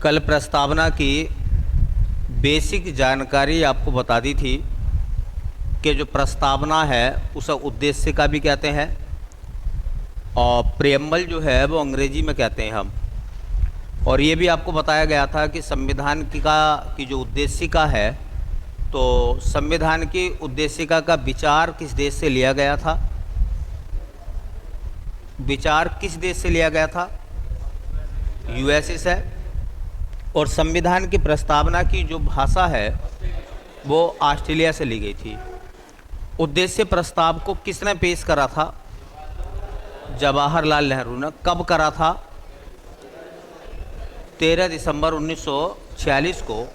कल प्रस्तावना की बेसिक जानकारी आपको बता दी थी कि जो प्रस्तावना है उसे उद्देशिका भी कहते हैं और प्रेम्बल जो है वो अंग्रेजी में कहते हैं हम। और ये भी आपको बताया गया था कि संविधान की जो उद्देशिका है, तो संविधान की उद्देशिका का विचार किस देश से लिया गया था? विचार किस देश से लिया गया था? यूएसए से। और संविधान की प्रस्तावना की जो भाषा है वो ऑस्ट्रेलिया से ली गई थी। उद्देश्य प्रस्ताव को किसने पेश करा था? जवाहरलाल नेहरू ने। कब करा था? 13 दिसंबर 1946 को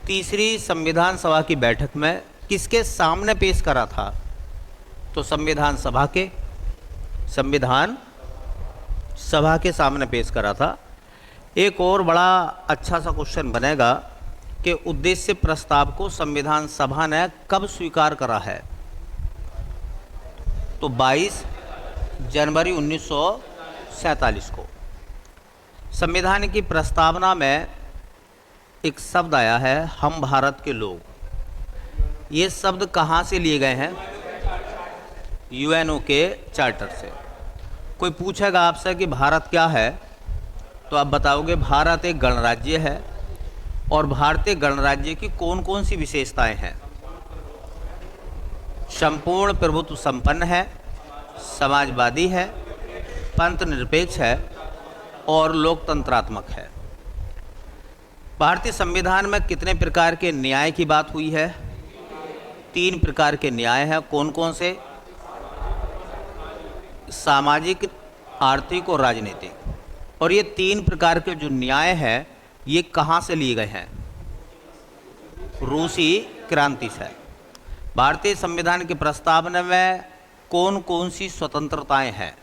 तीसरी संविधान सभा की बैठक में किसके सामने पेश करा था? तो संविधान सभा के सामने पेश करा था। एक और बड़ा अच्छा सा क्वेश्चन बनेगा कि उद्देश्य प्रस्ताव को संविधान सभा ने कब स्वीकार करा है? तो 22 जनवरी 1947 को। संविधान की प्रस्तावना में एक शब्द आया है, हम भारत के लोग। ये शब्द कहाँ से लिए गए हैं? यूएनओ के चार्टर से। कोई पूछेगा आपसे कि भारत क्या है, तो आप बताओगे भारत एक गणराज्य है। और भारतीय गणराज्य की कौन कौन सी विशेषताएं हैं? संपूर्ण प्रभुत्व संपन्न है, समाजवादी है, पंथ निरपेक्ष है और लोकतंत्रात्मक है। भारतीय संविधान में कितने प्रकार के न्याय की बात हुई है? 3 प्रकार के न्याय हैं। कौन कौन से? सामाजिक, आर्थिक और राजनीतिक। और ये 3 प्रकार के जो न्याय हैं ये कहाँ से लिए गए हैं? रूसी क्रांति से। भारतीय संविधान के प्रस्तावना में कौन कौन सी स्वतंत्रताएं हैं?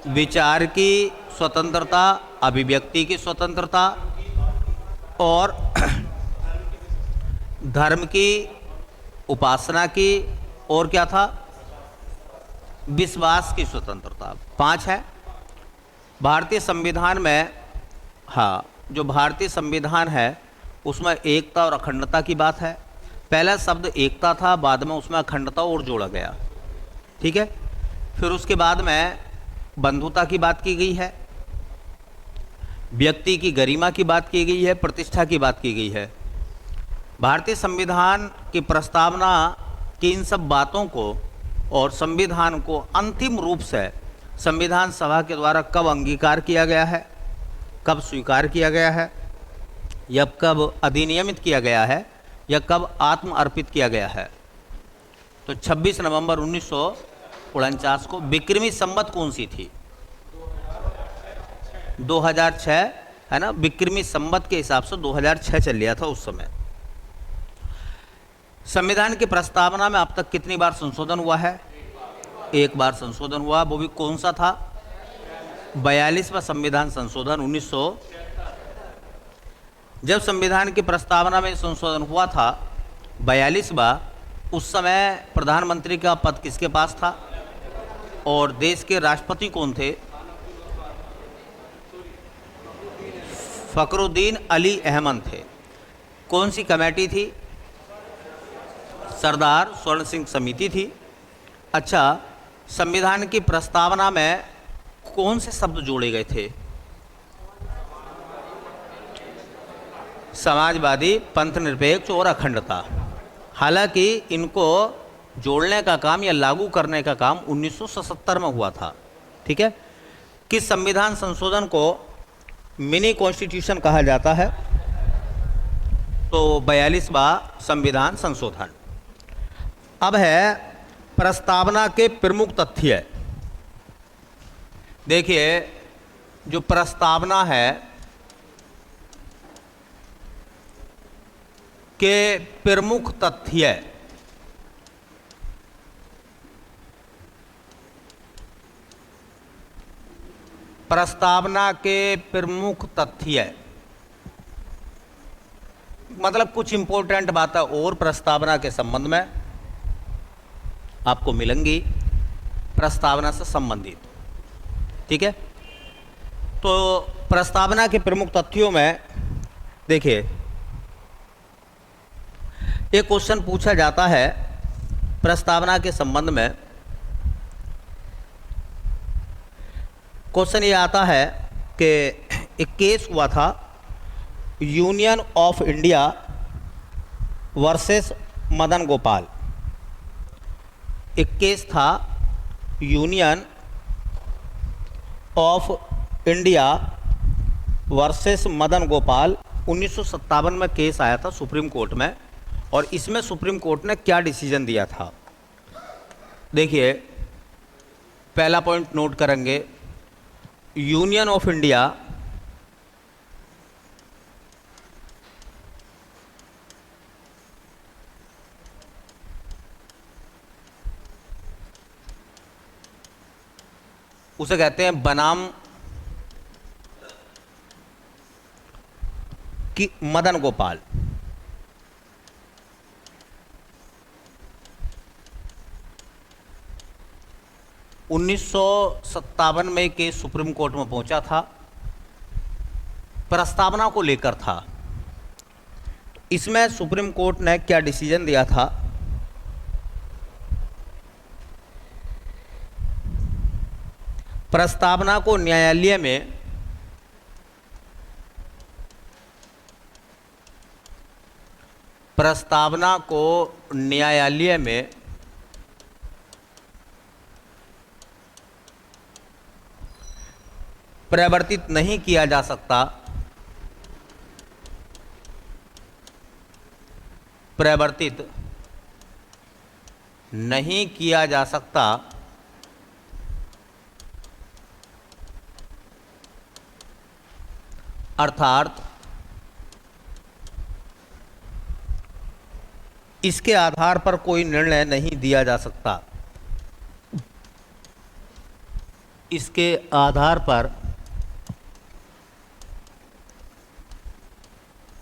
विचार की स्वतंत्रता, अभिव्यक्ति की स्वतंत्रता और धर्म की, उपासना की, और क्या था? विश्वास की स्वतंत्रता। 5 है भारतीय संविधान में। हाँ, जो भारतीय संविधान है उसमें एकता और अखंडता की बात है। पहला शब्द एकता था, बाद में उसमें अखंडता और जोड़ा गया। ठीक है। फिर उसके बाद में बंधुता की बात की गई है, व्यक्ति की गरिमा की बात की गई है, प्रतिष्ठा की बात की गई है। भारतीय संविधान की प्रस्तावना की इन सब बातों को और संविधान को अंतिम रूप से संविधान सभा के द्वारा कब अंगीकार किया गया है, कब स्वीकार किया गया है, या कब अधिनियमित किया गया है, या कब आत्म अर्पित किया गया है? तो 26 नवंबर 1949 को। विक्रमी संवत कौन सी थी? 2006 है ना। विक्रमी संवत के हिसाब से 2006 चल लिया था उस समय। संविधान की प्रस्तावना में अब तक कितनी बार संशोधन हुआ है? 1 बार संशोधन हुआ। वो भी कौन सा था? 42वां संविधान संशोधन 1900। जब संविधान की प्रस्तावना में संशोधन हुआ था 42वां, उस समय प्रधानमंत्री का पद किसके पास था और देश के राष्ट्रपति कौन थे? फखरुद्दीन अली अहमद थे। कौन सी कमेटी थी? सरदार स्वर्ण सिंह समिति थी। अच्छा, संविधान की प्रस्तावना में कौन से शब्द जोड़े गए थे? समाजवादी, पंथ निरपेक्ष और अखंडता। हालांकि इनको जोड़ने का काम या लागू करने का काम 1977 में हुआ था। ठीक है। किस संविधान संशोधन को मिनी कॉन्स्टिट्यूशन कहा जाता है? तो 42वां संविधान संशोधन। अब है प्रस्तावना के प्रमुख तथ्य। देखिए, जो प्रस्तावना है के प्रमुख तथ्य, प्रस्तावना के प्रमुख तथ्य मतलब कुछ इंपॉर्टेंट बातें और प्रस्तावना के संबंध में आपको मिलेंगी प्रस्तावना से संबंधित। ठीक है। तो प्रस्तावना के प्रमुख तथ्यों में देखिए, एक क्वेश्चन पूछा जाता है प्रस्तावना के संबंध में। क्वेश्चन ये आता है कि एक केस हुआ था union of India versus Madan Gopal. एक केस था union of India versus Madan Gopal, 1957 में केस आया था सुप्रीम कोर्ट में। और इसमें सुप्रीम कोर्ट ने क्या डिसीजन दिया था, देखिए पहला पॉइंट नोट करेंगे। यूनियन ऑफ इंडिया उसे कहते हैं बनाम कि मदन गोपाल। उन्नीस में केस सुप्रीम कोर्ट में पहुंचा था, प्रस्तावना को लेकर था। इसमें सुप्रीम कोर्ट ने क्या डिसीजन दिया था, प्रस्तावना को न्यायालय में परिवर्तित नहीं किया जा सकता, परिवर्तित नहीं किया जा सकता, अर्थात इसके आधार पर कोई निर्णय नहीं दिया जा सकता, इसके आधार पर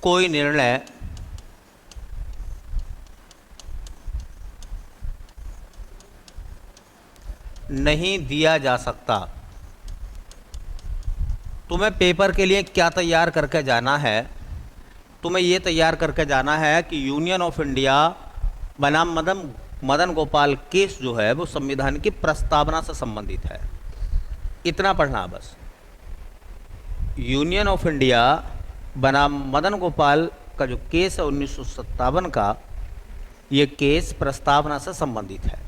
कोई निर्णय नहीं दिया जा सकता। तुम्हें पेपर के लिए क्या तैयार करके जाना है, तुम्हें ये तैयार करके जाना है कि यूनियन ऑफ इंडिया बनाम मदन गोपाल केस जो है वो संविधान की प्रस्तावना से संबंधित है। इतना पढ़ना बस। यूनियन ऑफ इंडिया बनाम मदन गोपाल का जो केस है 1957 का, ये केस प्रस्तावना से संबंधित है।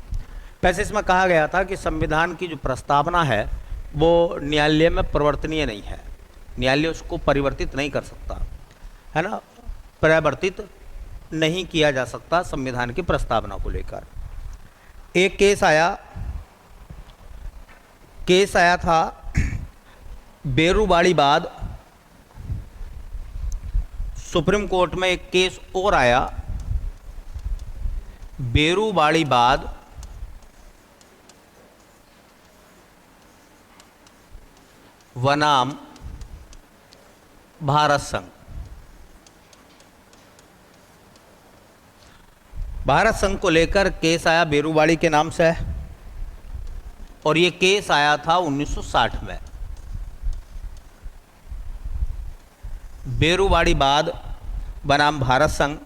वैसे इसमें कहा गया था कि संविधान की जो प्रस्तावना है वो न्यायालय में परिवर्तनीय नहीं है, न्यायालय उसको परिवर्तित नहीं कर सकता, है ना, परिवर्तित नहीं किया जा सकता संविधान की प्रस्तावना को लेकर। एक केस आया था बेरूवाड़ीवाद। सुप्रीम कोर्ट में एक केस और आया बेरूवाड़ीवाद बनाम भारत संघ। भारत संघ को लेकर केस आया बेरूवाड़ी के नाम से, और ये केस आया था 1960 में। बेरूवाड़ीवाद बनाम भारत संघ।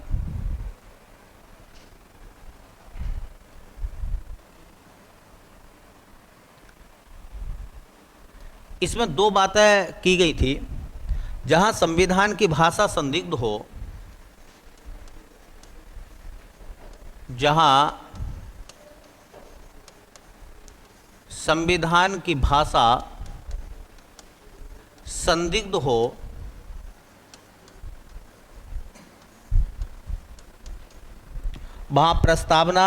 इसमें दो बातें की गई थी। जहां संविधान की भाषा संदिग्ध हो, जहां संविधान की भाषा संदिग्ध हो, वहां प्रस्तावना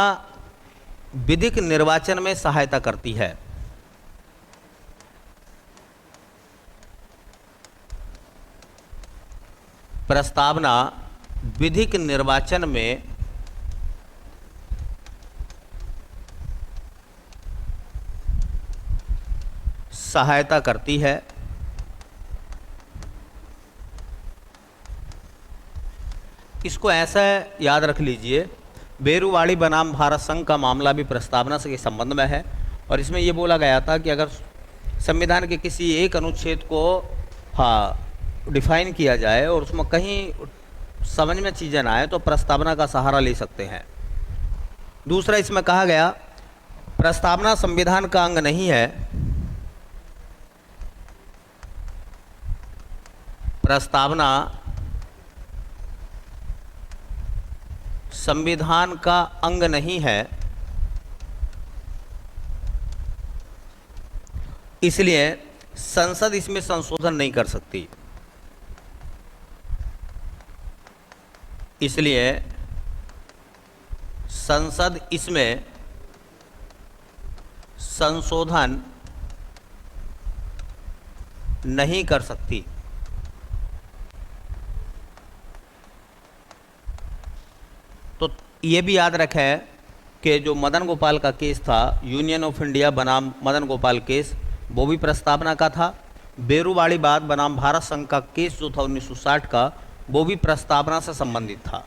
विधिक निर्वाचन में सहायता करती है। प्रस्तावना विधिक निर्वाचन में सहायता करती है। इसको ऐसा याद रख लीजिए, बेरूवाड़ी बनाम भारत संघ का मामला भी प्रस्तावना से के संबंध में है। और इसमें ये बोला गया था कि अगर संविधान के किसी एक अनुच्छेद को डिफाइन किया जाए और उसमें कहीं समझ में चीज़ें ना आए तो प्रस्तावना का सहारा ले सकते हैं। दूसरा, इसमें कहा गया प्रस्तावना संविधान का अंग नहीं है। प्रस्तावना संविधान का अंग नहीं है, इसलिए संसद इसमें संशोधन नहीं कर सकती। इसलिए संसद इसमें संशोधन नहीं कर सकती। तो ये भी याद रखें कि जो मदन गोपाल का केस था, यूनियन ऑफ इंडिया बनाम मदन गोपाल केस, वो भी प्रस्तावना का था। बेरूवाड़ी बाद बनाम भारत संघ का केस जो था 1960 का, वो भी प्रस्तावना से संबंधित था।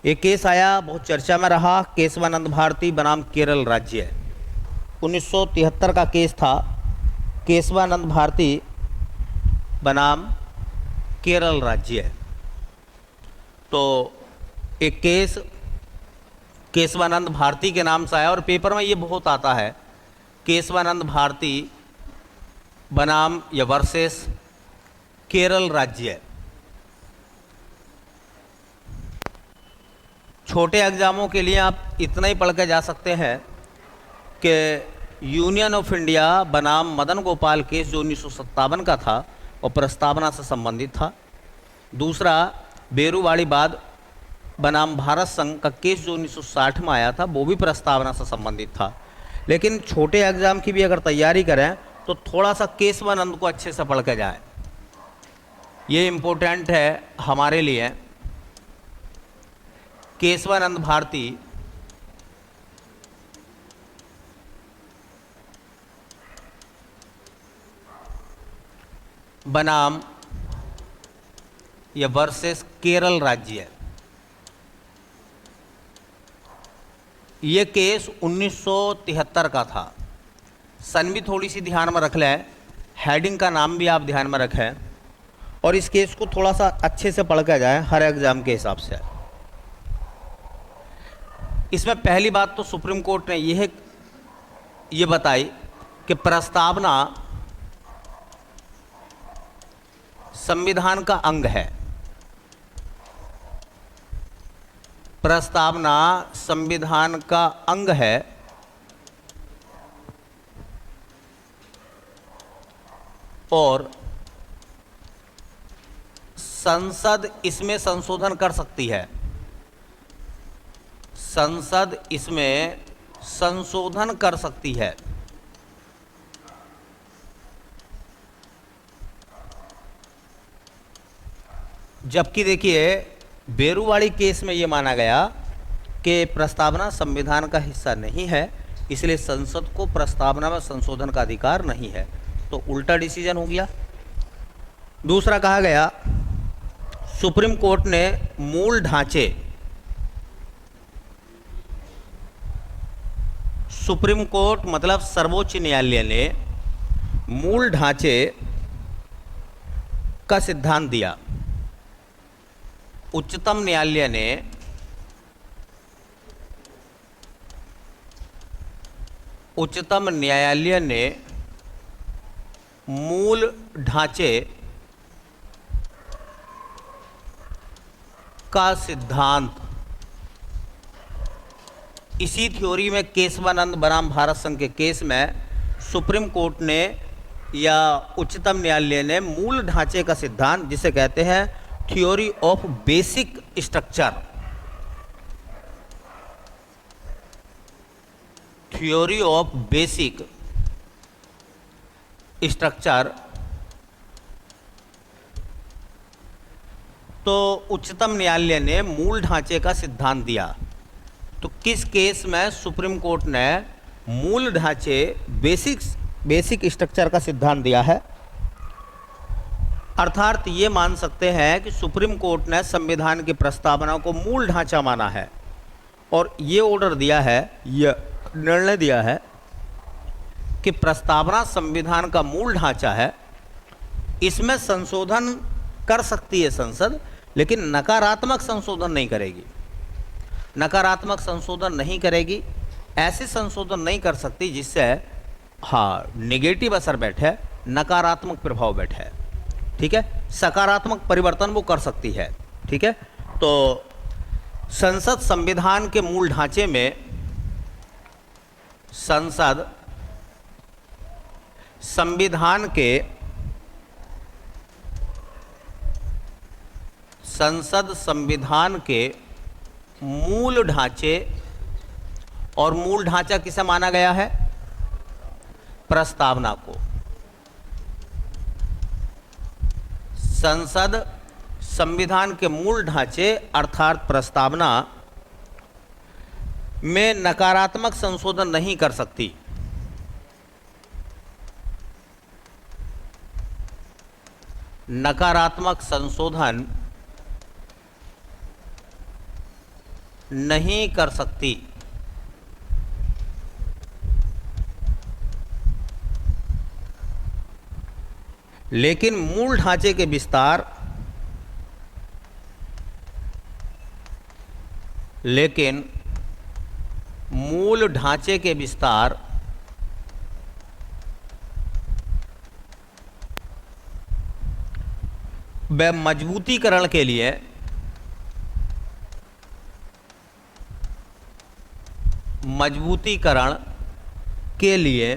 एक केस आया, बहुत चर्चा में रहा, केशवानंद भारती बनाम केरल राज्य। 1973 का केस था, केशवानंद भारती बनाम केरल राज्य। तो एक केस केशवानंद भारती के नाम से आया और पेपर में ये बहुत आता है, केशवानंद भारती बनाम या वर्सेस केरल राज्य। छोटे एग्जामों के लिए आप इतना ही पढ़ के जा सकते हैं कि यूनियन ऑफ इंडिया बनाम मदन गोपाल केस जो 1957 का था और प्रस्तावना से संबंधित था। दूसरा, बेरूवाड़ी बाद बनाम भारत संघ का केस जो 1960 में आया था, वो भी प्रस्तावना से संबंधित था। लेकिन छोटे एग्ज़ाम की भी अगर तैयारी करें तो थोड़ा सा केशवानंद को अच्छे से पढ़ के जाए, ये इम्पोर्टेंट है हमारे लिए। केशवानंद भारती बनाम या वर्सेस केरल राज्य। ये केस 1973 का था। सन भी थोड़ी सी ध्यान में रख लें, हेडिंग का नाम भी आप ध्यान में रखें और इस केस को थोड़ा सा अच्छे से पढ़ के जाएं हर एग्ज़ाम के हिसाब से। इसमें पहली बात तो सुप्रीम कोर्ट ने ये बताई कि प्रस्तावना संविधान का अंग है। प्रस्तावना संविधान का अंग है और संसद इसमें संशोधन कर सकती है। संसद इसमें संशोधन कर सकती है। जबकि देखिए, बेरूवाड़ी केस में ये माना गया कि प्रस्तावना संविधान का हिस्सा नहीं है, इसलिए संसद को प्रस्तावना में संशोधन का अधिकार नहीं है। तो उल्टा डिसीजन हो गया। दूसरा कहा गया, सुप्रीम कोर्ट ने मूल ढांचे, सुप्रीम कोर्ट मतलब सर्वोच्च न्यायालय ने मूल ढांचे का सिद्धांत दिया। उच्चतम न्यायालय ने मूल ढांचे का सिद्धांत, इसी थ्योरी में केशवानंद बनाम भारत संघ के केस में सुप्रीम कोर्ट ने या उच्चतम न्यायालय ने मूल ढांचे का सिद्धांत, जिसे कहते हैं theory of basic structure, theory of basic structure, तो उच्चतम न्यायालय ने मूल ढांचे का सिद्धांत दिया। तो किस केस में सुप्रीम कोर्ट ने मूल ढांचे बेसिक स्ट्रक्चर का सिद्धांत दिया है? अर्थात ये मान सकते हैं कि सुप्रीम कोर्ट ने संविधान की प्रस्तावना को मूल ढांचा माना है और ये ऑर्डर दिया है, यह निर्णय दिया है कि प्रस्तावना संविधान का मूल ढांचा है, इसमें संशोधन कर सकती है संसद, लेकिन नकारात्मक संशोधन नहीं करेगी। नकारात्मक संशोधन नहीं करेगी, ऐसे संशोधन नहीं कर सकती जिससे नेगेटिव असर बैठे, नकारात्मक प्रभाव बैठे। ठीक है, सकारात्मक परिवर्तन वो कर सकती है। ठीक है, तो संसद संविधान के मूल ढांचे में संसद संविधान के मूल ढांचे, और मूल ढांचा किसे माना गया है? प्रस्तावना को। संसद संविधान के मूल ढांचे अर्थात प्रस्तावना में नकारात्मक संशोधन नहीं कर सकती। नकारात्मक संशोधन नहीं कर सकती। लेकिन मूल ढांचे के विस्तार, व मजबूतीकरण के लिए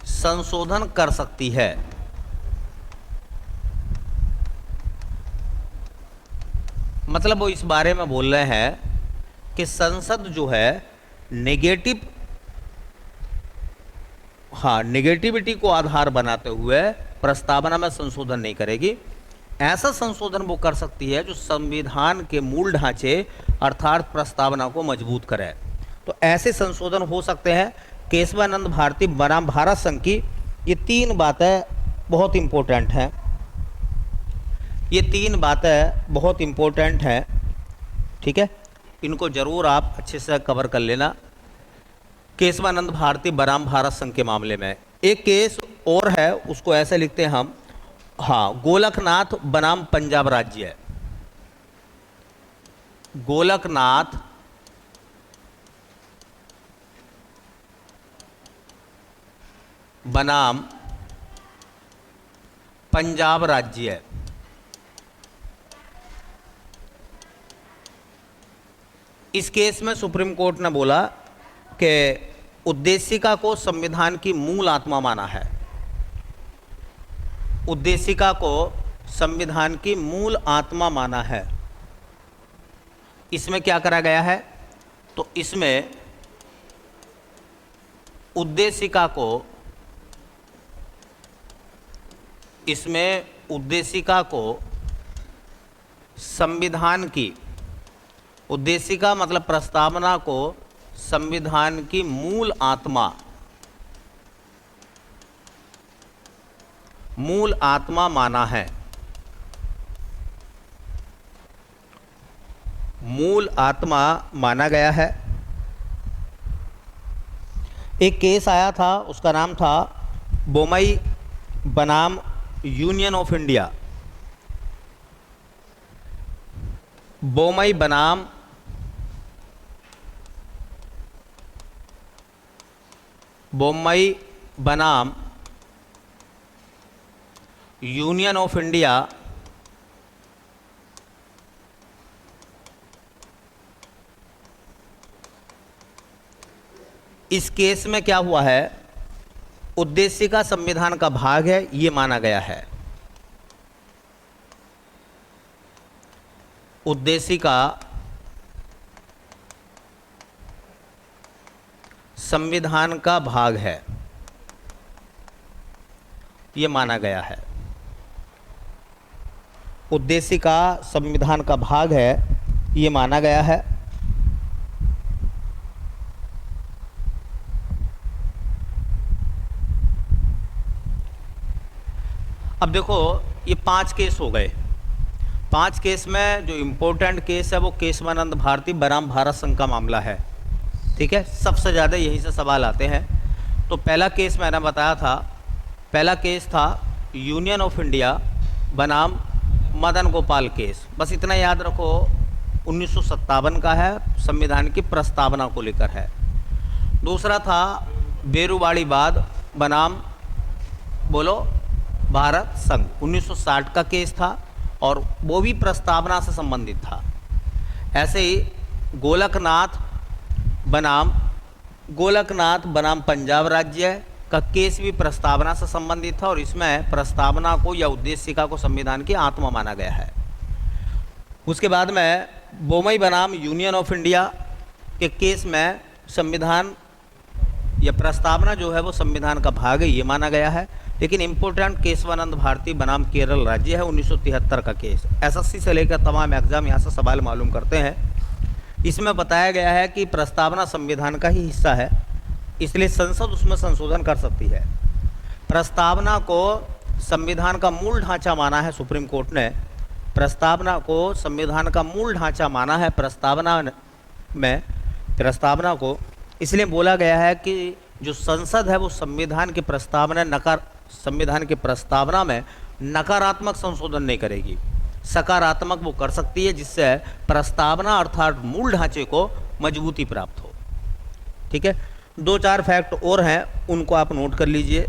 संशोधन कर सकती है। मतलब वो इस बारे में बोल रहे हैं कि संसद जो है नेगेटिविटी को आधार बनाते हुए प्रस्तावना में संशोधन नहीं करेगी। ऐसा संशोधन वो कर सकती है जो संविधान के मूल ढांचे अर्थात प्रस्तावना को मजबूत करे। तो ऐसे संशोधन हो सकते हैं। केशवानंद भारती बनाम भारत संघ की ये तीन बातें बहुत इम्पोर्टेंट हैं। ठीक है, इनको जरूर आप अच्छे से कवर कर लेना। केशवानंद भारती बनाम भारत संघ के मामले में एक केस और है, उसको ऐसे लिखते हैं हम, गोलकनाथ बनाम पंजाब राज्य। गोलकनाथ बनाम पंजाब राज्य। इस केस में सुप्रीम कोर्ट ने बोला कि उद्देशिका को संविधान की मूल आत्मा माना है। उद्देशिका को संविधान की मूल आत्मा माना है। इसमें क्या करा गया है? तो इसमें उद्देशिका को संविधान की, उद्देशिका मतलब प्रस्तावना को संविधान की मूल आत्मा माना है। मूल आत्मा माना गया है। एक केस आया था, उसका नाम था बोमई बनाम यूनियन ऑफ इंडिया। बोमई बनाम यूनियन ऑफ इंडिया। इस केस में क्या हुआ है? उद्देशिका संविधान का भाग है, ये माना गया है। उद्देशिका संविधान का भाग है, ये माना गया है। उद्देशिका संविधान का भाग है, ये माना गया है। अब देखो, ये 5 केस हो गए। 5 केस में जो इम्पोर्टेंट केस है वो केशवानंद भारती बनाम भारत संघ का मामला है। ठीक है, सबसे ज़्यादा यहीं से सवाल आते हैं। तो पहला केस मैंने बताया था, पहला केस था यूनियन ऑफ इंडिया बनाम मदन गोपाल केस, बस इतना याद रखो, 1957 का है, संविधान की प्रस्तावना को लेकर है। दूसरा था बेरुवाड़ी वाद बनाम बोलो भारत संघ, 1960 का केस था और वो भी प्रस्तावना से संबंधित था। ऐसे ही गोलकनाथ बनाम पंजाब राज्य का केस भी प्रस्तावना से संबंधित था और इसमें प्रस्तावना को या उद्देशिका को संविधान की आत्मा माना गया है। उसके बाद में बोमई बनाम यूनियन ऑफ इंडिया के केस में संविधान या प्रस्तावना जो है वो संविधान का भाग है ये माना गया है। लेकिन इम्पोर्टेंट केशवानंद भारती बनाम केरल राज्य है, 1973 का केस। एसएससी से लेकर तमाम एग्जाम यहाँ से सवाल मालूम करते हैं। इसमें बताया गया है कि प्रस्तावना संविधान का ही हिस्सा है, इसलिए संसद उसमें संशोधन कर सकती है। प्रस्तावना को संविधान का मूल ढांचा माना है सुप्रीम कोर्ट ने, प्रस्तावना को संविधान का मूल ढांचा माना है प्रस्तावना को, इसलिए बोला गया है कि जो संसद है वो संविधान की प्रस्तावना में नकारात्मक संशोधन नहीं करेगी, सकारात्मक वो कर सकती है, जिससे प्रस्तावना अर्थात मूल ढांचे को मजबूती प्राप्त हो। ठीक है, 2-4 फैक्ट और हैं, उनको आप नोट कर लीजिए।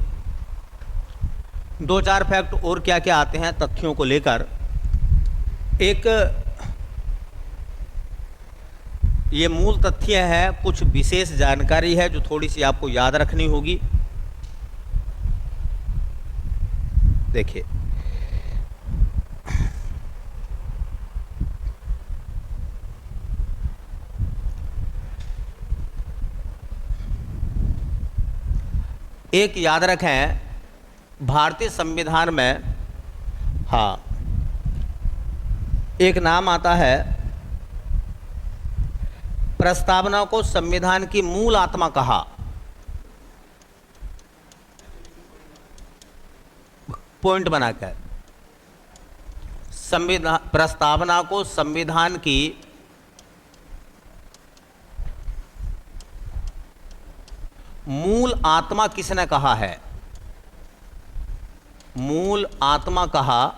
2-4 फैक्ट और क्या क्या आते हैं तथ्यों को लेकर। एक ये मूल तथ्य है, कुछ विशेष जानकारी है जो थोड़ी सी आपको याद रखनी होगी। देखिए, एक याद रखें, भारतीय संविधान में एक नाम आता है, प्रस्तावना को संविधान की मूल आत्मा कहा। पॉइंट बनाकर प्रस्तावना को संविधान की मूल आत्मा किसने कहा है? मूल आत्मा कहा,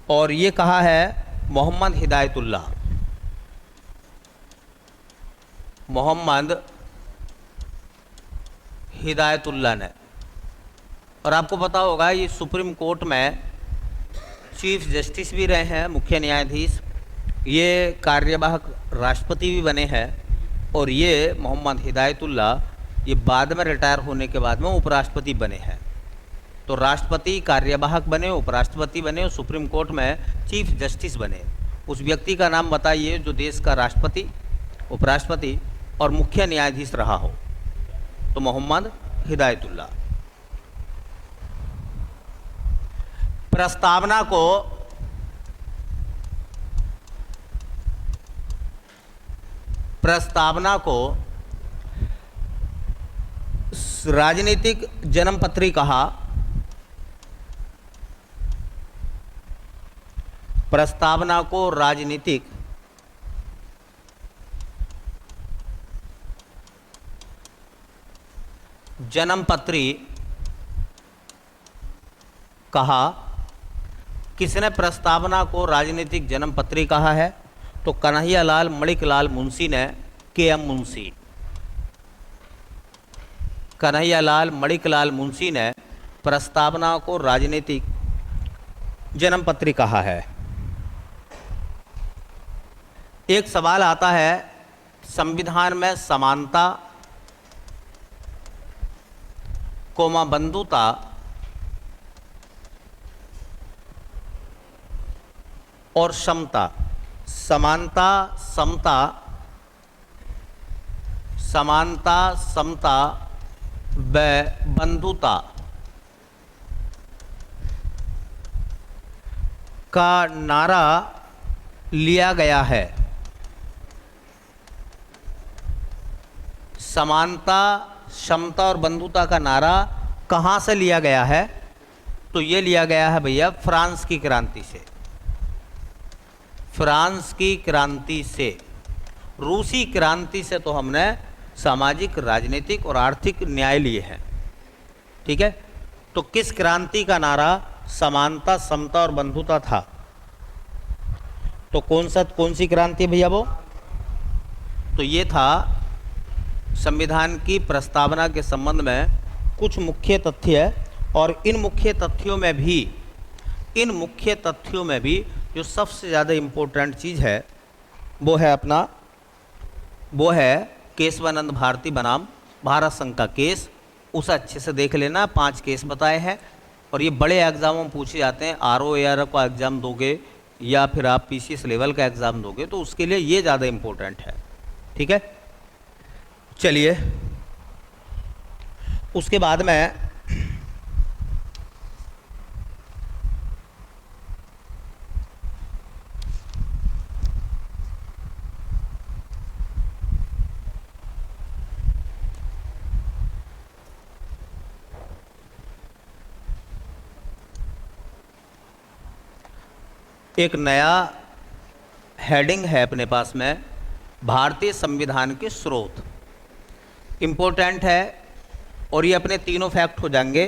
और ये कहा है मोहम्मद हिदायतुल्लाह ने। और आपको पता होगा ये सुप्रीम कोर्ट में चीफ जस्टिस भी रहे हैं, मुख्य न्यायाधीश, ये कार्यवाहक राष्ट्रपति भी बने हैं, और ये मोहम्मद हिदायतुल्लाह ये बाद में रिटायर होने के बाद में उपराष्ट्रपति बने हैं। तो राष्ट्रपति कार्यवाहक बने, उपराष्ट्रपति बने और सुप्रीम कोर्ट में चीफ जस्टिस बने। उस व्यक्ति का नाम बताइए जो देश का राष्ट्रपति, उपराष्ट्रपति और मुख्य न्यायाधीश रहा हो। तो मोहम्मद हिदायतुल्लाह। प्रस्तावना को राजनीतिक जन्मपत्री कहा। प्रस्तावना को राजनीतिक जन्मपत्री कहा। किसने प्रस्तावना को राजनीतिक जन्मपत्री कहा है? तो कन्हैयालाल मणिकलाल मुंशी ने, के.एम. मुंशी, कन्हैयालाल मणिकलाल मुंशी ने प्रस्तावना को राजनीतिक जन्मपत्री कहा है। एक सवाल आता है, संविधान में समानता, बंधुता और समता, समानता समता व बंधुता का नारा लिया गया है। समानता, समता और बंधुता का नारा कहाँ से लिया गया है? तो ये लिया गया है भैया फ्रांस की क्रांति से। फ्रांस की क्रांति से रूसी क्रांति से तो हमने सामाजिक, राजनीतिक और आर्थिक न्याय लिए हैं। ठीक है, तो किस क्रांति का नारा समानता, समता और बंधुता था? तो कौन सी क्रांति भैया वो? तो ये था संविधान की प्रस्तावना के संबंध में कुछ मुख्य तथ्य है, और इन मुख्य तथ्यों में भी जो सबसे ज़्यादा इम्पोर्टेंट चीज़ है वो है केशवानंद भारती बनाम भारत संघ का केस। उसे अच्छे से देख लेना। 5 केस बताए हैं, और ये बड़े एग्जामों में पूछे जाते हैं। RO का एग्ज़ाम दोगे या फिर आप PCS लेवल का एग्ज़ाम दोगे तो उसके लिए ये ज़्यादा इम्पोर्टेंट है। ठीक है, चलिए उसके बाद में एक नया हेडिंग है अपने पास में, भारतीय संविधान के स्रोत। इम्पोर्टेंट है, और ये अपने तीनों फैक्ट हो जाएंगे।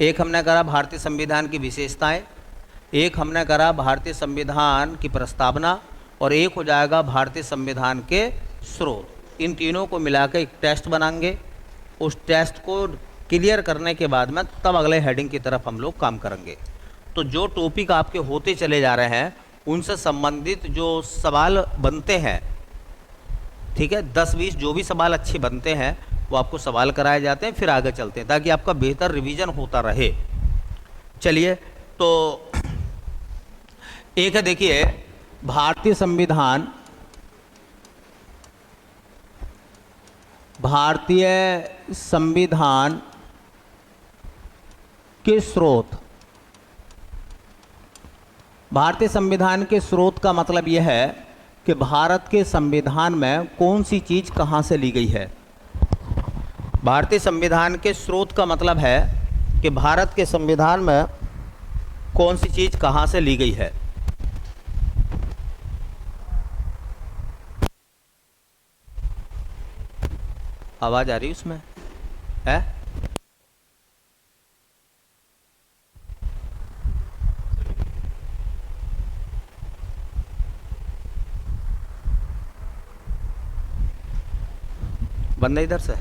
एक हमने करा भारतीय संविधान की विशेषताएं, एक हमने करा भारतीय संविधान की प्रस्तावना, और एक हो जाएगा भारतीय संविधान के स्रोत। इन तीनों को मिलाकर एक टेस्ट बनाएंगे। उस टेस्ट को क्लियर करने के बाद में तब अगले हेडिंग की तरफ हम लोग काम करेंगे। तो जो टॉपिक आपके होते चले जा रहे हैं उनसे संबंधित जो सवाल बनते हैं, ठीक है, 10-20 जो भी सवाल अच्छे बनते हैं वो आपको सवाल कराए जाते हैं, फिर आगे चलते हैं ताकि आपका बेहतर रिवीजन होता रहे। चलिए, तो एक है, देखिए, भारतीय संविधान के स्रोत। भारतीय संविधान के स्रोत का मतलब यह है कि भारत के संविधान में कौन सी चीज़ कहाँ से ली गई है। भारतीय संविधान के स्रोत का मतलब है कि भारत के संविधान में कौन सी चीज़ कहाँ से ली गई है। आवाज़ आ रही उसमें है? बंदा इधर से।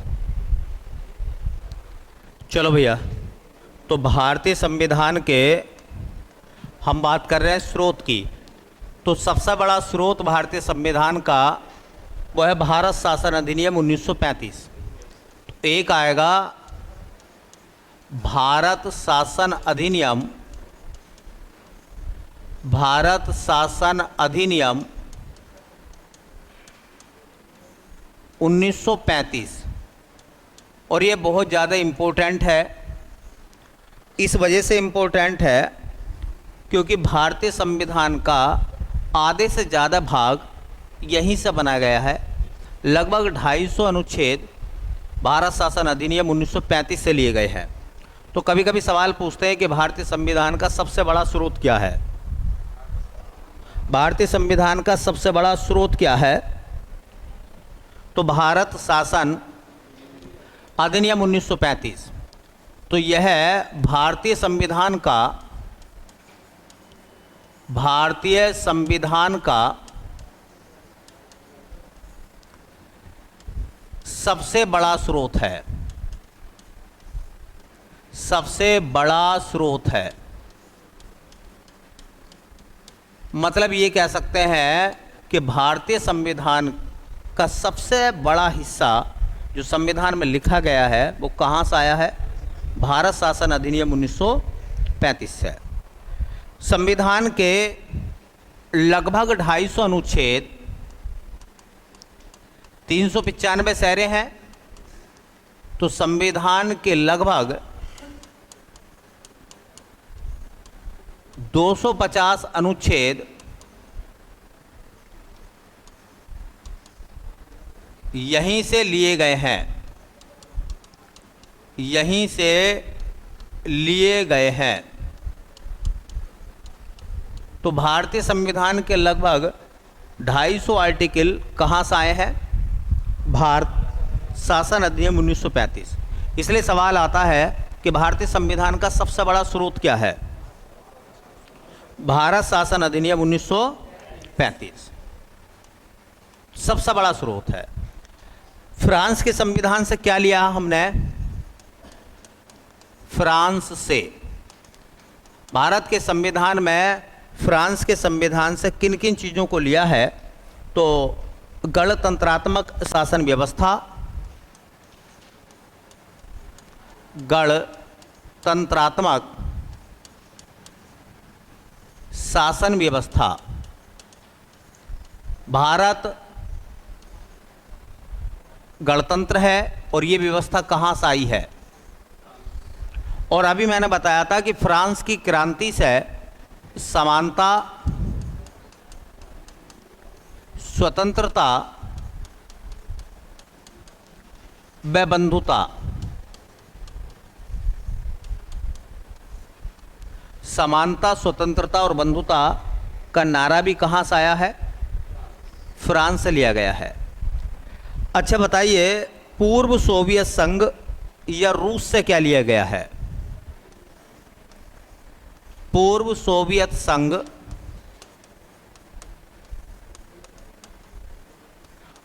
चलो भैया, तो भारतीय संविधान के हम बात कर रहे हैं स्रोत की। तो सबसे बड़ा स्रोत भारतीय संविधान का वो है भारत शासन अधिनियम 1935। एक आएगा भारत शासन अधिनियम 1935, और ये बहुत ज़्यादा इम्पोर्टेंट है। इस वजह से इम्पोर्टेंट है क्योंकि भारतीय संविधान का आधे से ज़्यादा भाग यहीं से बनाया गया है। लगभग 250 अनुच्छेद भारत शासन अधिनियम 1935 से लिए गए हैं। तो कभी कभी सवाल पूछते हैं कि भारतीय संविधान का सबसे बड़ा स्रोत क्या है। भारतीय संविधान का सबसे बड़ा स्रोत क्या है? तो भारत शासन अधिनियम 1935। तो यह भारतीय संविधान का सबसे बड़ा स्रोत है। सबसे बड़ा स्रोत है मतलब ये कह सकते हैं कि भारतीय संविधान का सबसे बड़ा हिस्सा जो संविधान में लिखा गया है वो कहाँ से आया है? भारत शासन अधिनियम 1935 से। संविधान के लगभग 250 अनुच्छेद, 395 सेरे हैं। तो संविधान के लगभग 250 अनुच्छेद यहीं से लिए गए हैं। यहीं से लिए गए हैं। तो भारतीय संविधान के लगभग 250 आर्टिकल कहाँ से आए हैं? भारत शासन अधिनियम 1935। इसलिए सवाल आता है कि भारतीय संविधान का सबसे बड़ा स्रोत क्या है? भारत शासन अधिनियम 1935 सबसे बड़ा स्रोत है। फ्रांस के संविधान से क्या लिया हमने? फ्रांस से, भारत के संविधान में फ्रांस के संविधान से किन किन चीज़ों को लिया है? तो गणतंत्रात्मक शासन व्यवस्था, गणतंत्रात्मक शासन व्यवस्था। भारत गणतंत्र है और ये व्यवस्था कहाँ से आई है? और अभी मैंने बताया था कि फ्रांस की क्रांति से समानता, स्वतंत्रता व बंधुता, समानता, स्वतंत्रता और बंधुता का नारा भी कहाँ से आया है? फ्रांस से लिया गया है। अच्छा बताइए, पूर्व सोवियत संघ या रूस से क्या लिया गया है? पूर्व सोवियत संघ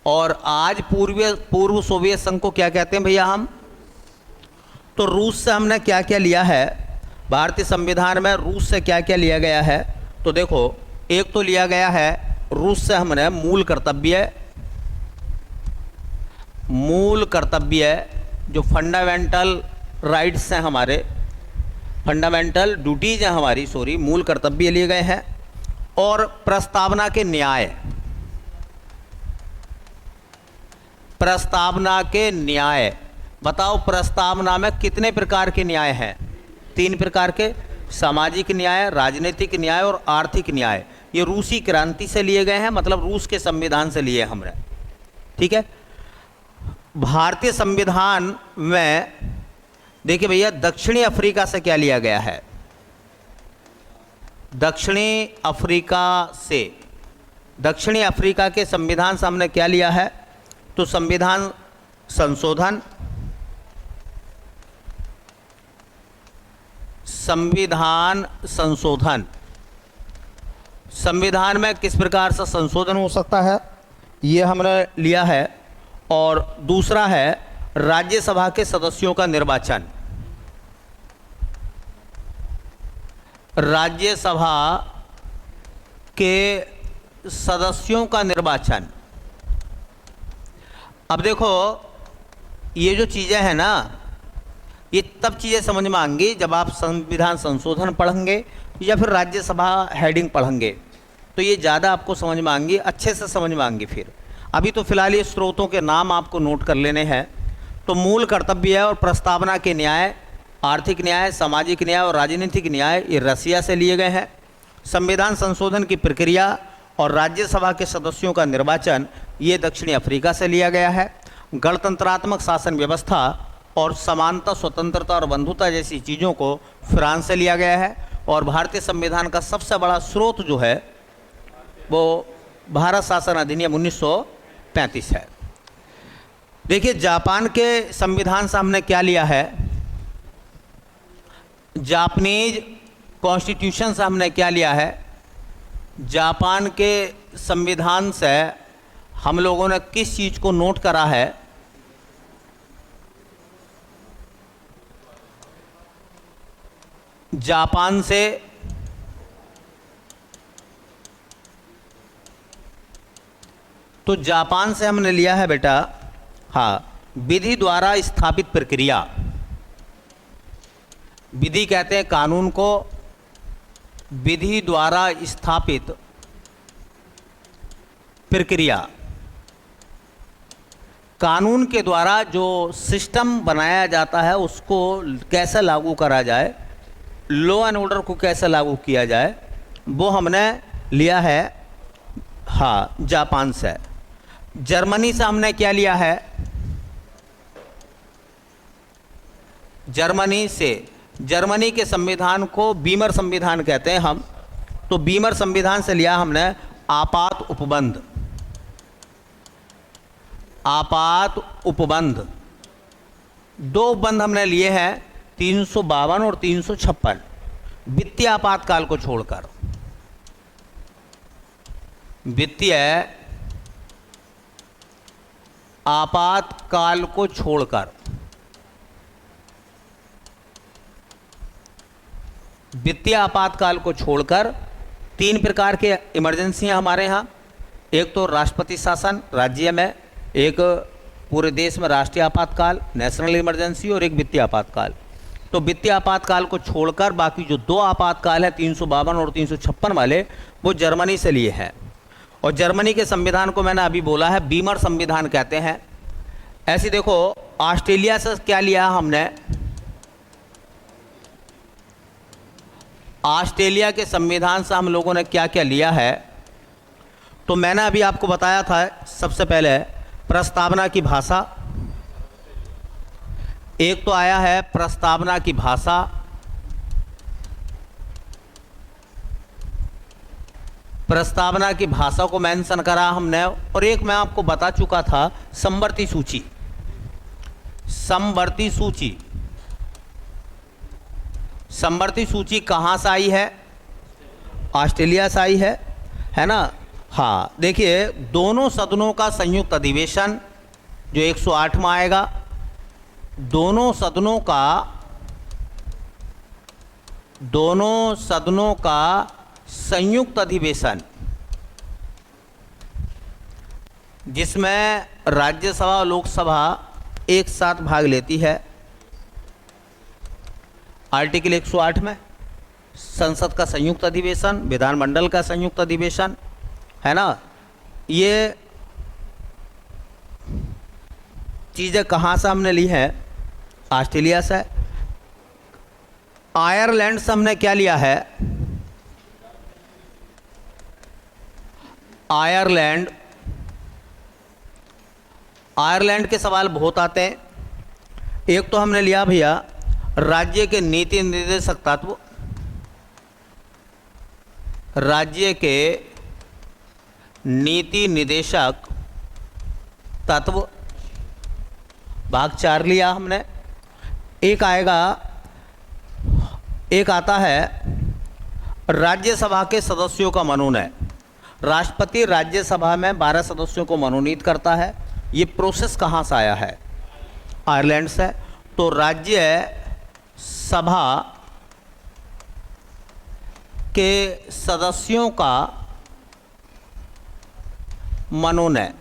और आज पूर्व सोवियत संघ को क्या कहते हैं भैया हम? तो रूस से हमने क्या क्या लिया है? भारतीय संविधान में रूस से क्या क्या लिया गया है? तो देखो, एक तो लिया गया है रूस से हमने मूल कर्तव्य जो फंडामेंटल राइट्स हैं हमारे, फंडामेंटल ड्यूटीज हैं हमारी, मूल कर्तव्य लिए गए हैं। और प्रस्तावना के न्याय, प्रस्तावना के न्याय। बताओ प्रस्तावना में कितने प्रकार के न्याय हैं? 3 प्रकार के, सामाजिक न्याय, राजनीतिक न्याय और आर्थिक न्याय। ये रूसी क्रांति से लिए गए हैं, मतलब रूस के संविधान से लिए हमने। ठीक है। भारतीय संविधान में देखिए भैया, दक्षिणी अफ्रीका से क्या लिया गया है? दक्षिणी अफ्रीका के संविधान से हमने क्या लिया है? तो संविधान संशोधन, संविधान में किस प्रकार से संशोधन हो सकता है, ये हमने लिया है। और दूसरा है राज्यसभा के सदस्यों का निर्वाचन। राज्यसभा के सदस्यों का निर्वाचन। अब देखो, ये जो चीज़ें हैं ना, ये तब चीज़ें समझ में आएंगी जब आप संविधान संशोधन पढ़ेंगे या फिर राज्यसभा हेडिंग पढ़ेंगे, तो ये ज़्यादा आपको समझ में आएंगी, अच्छे से समझ में आएंगी। फिर अभी तो फिलहाल ये स्रोतों के नाम आपको नोट कर लेने हैं। तो मूल कर्तव्य और प्रस्तावना के न्याय, आर्थिक न्याय, सामाजिक न्याय और राजनीतिक न्याय, ये रसिया से लिए गए हैं। संविधान संशोधन की प्रक्रिया और राज्यसभा के सदस्यों का निर्वाचन, ये दक्षिणी अफ्रीका से लिया गया है। गणतंत्रात्मक शासन व्यवस्था और समानता, स्वतंत्रता और बंधुता जैसी चीज़ों को फ्रांस से लिया गया है। और भारतीय संविधान का सबसे बड़ा स्रोत जो है वो भारत शासन अधिनियम 1935 है। देखिए, जापान के संविधान से हमने क्या लिया है? जापानीज कॉन्स्टिट्यूशन से हमने क्या लिया है? जापान के संविधान से हम लोगों ने किस चीज़ को नोट करा है? जापान से तो जापान से हमने लिया है बेटा, हाँ, विधि द्वारा स्थापित प्रक्रिया। विधि कहते हैं कानून को, विधि द्वारा स्थापित प्रक्रिया। कानून के द्वारा जो सिस्टम बनाया जाता है उसको कैसे लागू करा जाए, लॉ एंड ऑर्डर को कैसे लागू किया जाए, वो हमने लिया है, हाँ, जापान से। जर्मनी से हमने क्या लिया है? जर्मनी के संविधान को बीमर संविधान कहते हैं हम। तो बीमर संविधान से लिया हमने आपात उपबंध, आपात उपबंध, दो उपबंध हमने लिए हैं 352 और 356 वित्तीय आपातकाल को छोड़कर। वित्तीय आपातकाल को छोड़कर, वित्तीय आपातकाल को छोड़कर तीन प्रकार के इमरजेंसी हैं हमारे यहाँ। एक तो राष्ट्रपति शासन राज्य में, एक पूरे देश में राष्ट्रीय आपातकाल नेशनल इमरजेंसी, और एक वित्तीय आपातकाल। तो वित्तीय आपातकाल को छोड़कर बाकी जो दो आपातकाल है 352 और 356 वाले, वो जर्मनी से लिए हैं। और जर्मनी के संविधान को मैंने अभी बोला है बीमर संविधान कहते हैं। ऐसे देखो, ऑस्ट्रेलिया से क्या लिया हमने, ऑस्ट्रेलिया के संविधान से हम लोगों ने क्या क्या लिया है, तो मैंने अभी आपको बताया था। सबसे पहले प्रस्तावना की भाषा, एक तो आया है प्रस्तावना की भाषा, प्रस्तावना की भाषा को मेंशन करा हमने। और एक मैं आपको बता चुका था समवर्ती सूची, समवर्ती सूची। समवर्ती सूची कहाँ से आई है, ऑस्ट्रेलिया से आई है ना। हाँ, देखिए दोनों सदनों का संयुक्त अधिवेशन जो 108 में आएगा, दोनों सदनों का संयुक्त अधिवेशन जिसमें राज्यसभा और लोकसभा एक साथ भाग लेती है। आर्टिकल 108 में संसद का संयुक्त अधिवेशन, विधानमंडल का संयुक्त अधिवेशन, है ना। ये चीज़ें कहाँ से हमने ली हैं, ऑस्ट्रेलिया से। आयरलैंड से हमने क्या लिया है, आयरलैंड। आयरलैंड के सवाल बहुत आते हैं। एक तो हमने लिया भैया राज्य के नीति निर्देशक तत्व, राज्य के नीति निर्देशक तत्व, भाग 4 लिया हमने। एक आएगा, एक आता है राज्यसभा के सदस्यों का मनोनयन। राष्ट्रपति राज्यसभा में 12 सदस्यों को मनोनीत करता है। ये प्रोसेस कहाँ से आया है, आयरलैंड से। तो राज्य सभा के सदस्यों का मनोनयन,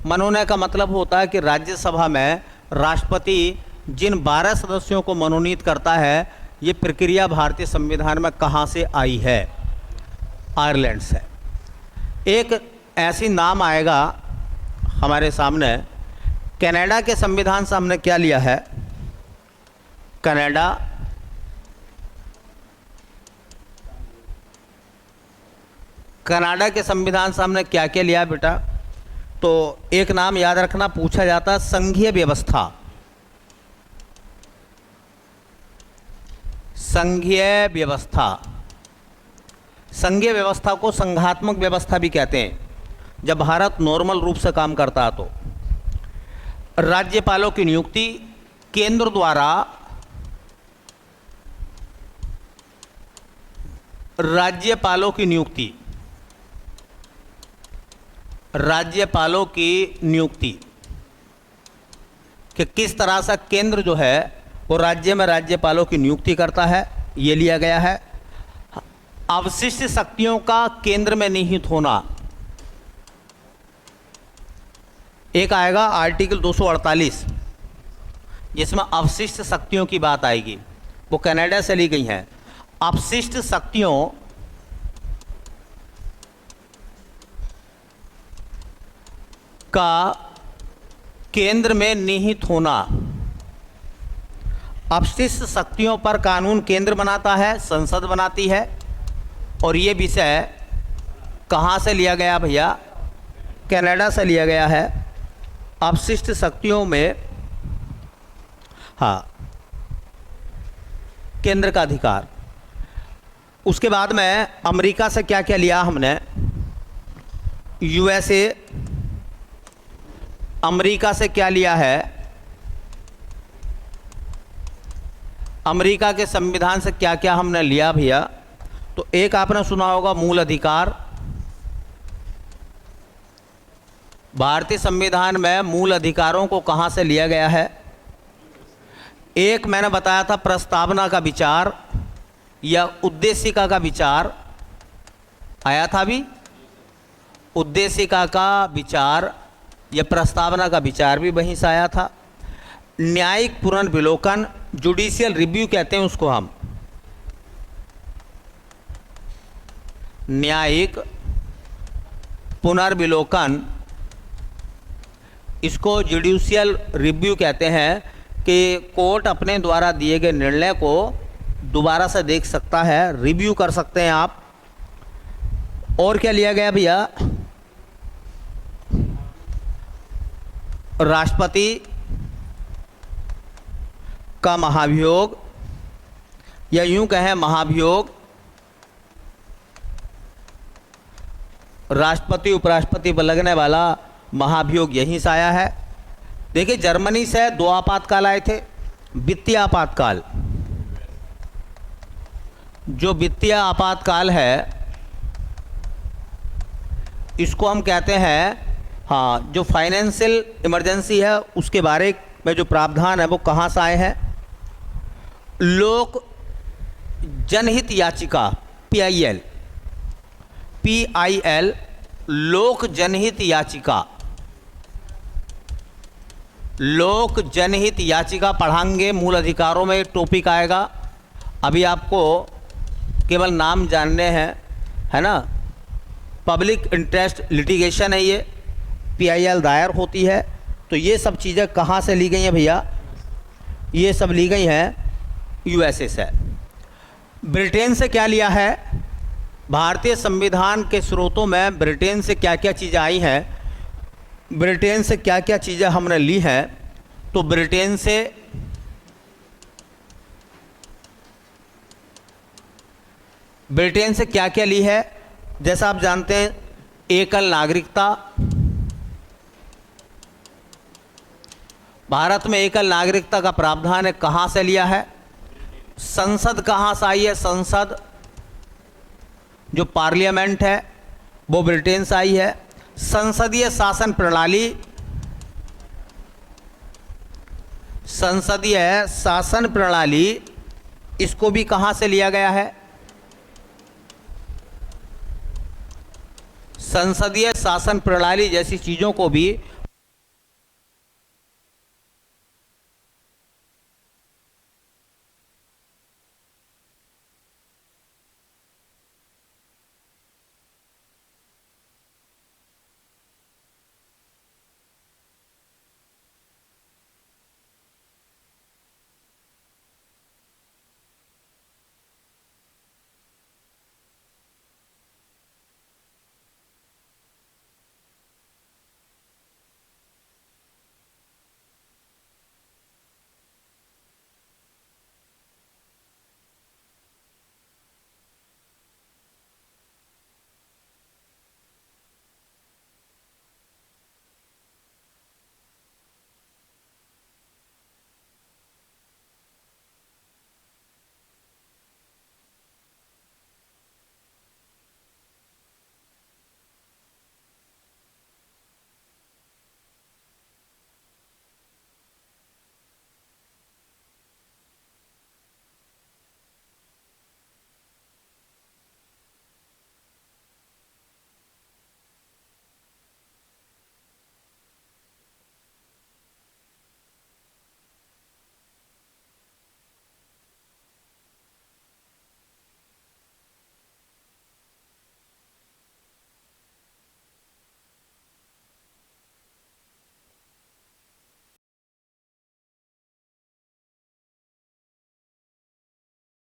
मनोनयन का मतलब होता है कि राज्यसभा में राष्ट्रपति जिन 12 सदस्यों को मनोनीत करता है, ये प्रक्रिया भारतीय संविधान में कहाँ से आई है, आयरलैंड से। एक ऐसी नाम आएगा हमारे सामने, कनाडा के संविधान से हमने क्या लिया है, कनाडा। कनाडा के संविधान से हमने क्या क्या लिया बेटा, तो एक नाम याद रखना, पूछा जाता है संघीय व्यवस्था। संघीय व्यवस्था, संघीय व्यवस्था को संघात्मक व्यवस्था भी कहते हैं। जब भारत नॉर्मल रूप से काम करता है तो राज्यपालों की नियुक्ति केंद्र द्वारा, राज्यपालों की नियुक्ति, राज्यपालों की नियुक्ति कि किस तरह से केंद्र जो है वो राज्य में राज्यपालों की नियुक्ति करता है, ये लिया गया है। अवशिष्ट शक्तियों का केंद्र में निहित होना, एक आएगा आर्टिकल 248 जिसमें अवशिष्ट शक्तियों की बात आएगी, वो कनाडा से ली गई हैं। अवशिष्ट शक्तियों का केंद्र में निहित होना, अपशिष्ट शक्तियों पर कानून केंद्र बनाता है, संसद बनाती है। और ये विषय कहाँ से लिया गया भैया, कनाडा से लिया गया है। अपशिष्ट शक्तियों में हाँ केंद्र का अधिकार। उसके बाद में अमेरिका से क्या क्या लिया हमने, यूएसए, अमेरिका से क्या लिया है, अमेरिका के संविधान से क्या क्या हमने लिया भैया। तो एक आपने सुना होगा मूल अधिकार। भारतीय संविधान में मूल अधिकारों को कहाँ से लिया गया है। एक मैंने बताया था प्रस्तावना का विचार या उद्देशिका का विचार आया था भी, उद्देशिका का विचार या प्रस्तावना का विचार भी वहीं से आया था। न्यायिक पुनर्विलोकन, जुडिशियल रिव्यू कहते हैं उसको हम, न्यायिक पुनर्विलोकन, इसको जुडिशियल रिव्यू कहते हैं कि कोर्ट अपने द्वारा दिए गए निर्णय को दोबारा से देख सकता है, रिव्यू कर सकते हैं आप। और क्या लिया गया भैया, राष्ट्रपति का महाभियोग या यूं कहें महाभियोग, राष्ट्रपति उपराष्ट्रपति पर लगने वाला महाभियोग यहीं से आया है। देखिए जर्मनी से 2 आपातकाल आए थे। वित्तीय आपातकाल, जो वित्तीय आपातकाल है इसको हम कहते हैं, हाँ, जो फाइनेंशियल इमरजेंसी है उसके बारे में जो प्रावधान है वो कहाँ से आए हैं, लोक जनहित याचिका PIL, लोक जनहित याचिका, लोक जनहित याचिका पढ़ाएंगे, मूल अधिकारों में टॉपिक आएगा। अभी आपको केवल नाम जानने हैं, है ना। पब्लिक इंटरेस्ट लिटिगेशन है ये, PIL दायर होती है। तो ये सब चीज़ें कहाँ से ली गई हैं भैया, ये सब ली गई हैं USA से। ब्रिटेन से क्या लिया है, भारतीय संविधान के स्रोतों में ब्रिटेन से क्या क्या चीज़ें आई हैं, ब्रिटेन से क्या क्या चीज़ें हमने ली हैं। तो ब्रिटेन से क्या क्या ली है, जैसा आप जानते हैं एकल नागरिकता, भारत में एकल नागरिकता का प्रावधान है, कहाँ से लिया है, संसद कहाँ से आई है, संसद जो पार्लियामेंट है वो ब्रिटेन से आई है। संसदीय शासन प्रणाली, संसदीय शासन प्रणाली, इसको भी कहाँ से लिया गया है, संसदीय शासन प्रणाली जैसी चीज़ों को भी